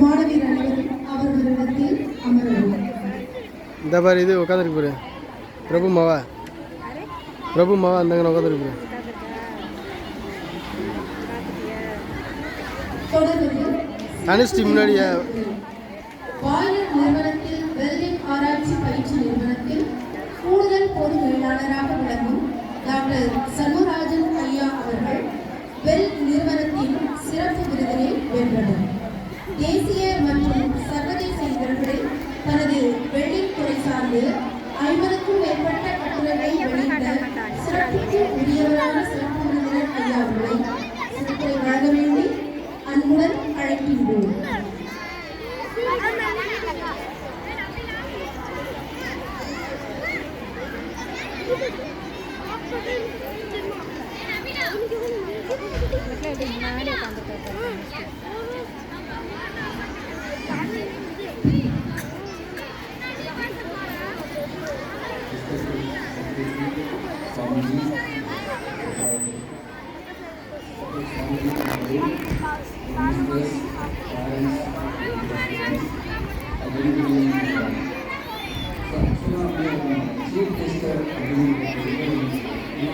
மாணவியர் அனைவரும் அவர்களிடத்தில் அமரவும். இந்த பாரு இது உட்காந்துருக்கு பாரு பிரபு மாவா அந்தங்க உட்காந்துருக்கு பாரு. அனுஷ்டி முன்னாடியா பாய்லர் நிறுவனத்தில் வெல்டிங் ஆராய்ச்சி பயிற்சி நிறுவனத்தில் கூடுதல் பொது மேலாளராக விளங்கும் டாக்டர் சண்முகராஜன் ஐயா அவர்கள் வெல் நிறுவனத்தின் சிறப்பு விருதினை வென்றனர். தேசிய மற்றும் சர்வதேச இதழ்களில் தனது வெல்டிங் துறை சார்ந்து 50க்கும் மேற்பட்ட கட்டுரைகளை வெளியிட்ட சிறப்புக்கு உரியவரான சிறப்பு விருந்தினர் ஐயா அவர்களை சிறப்பை வழங்க வேண்டி அன்புடன் அழைக்கின்றோம். முன்னாடி உட்காந்துட்டு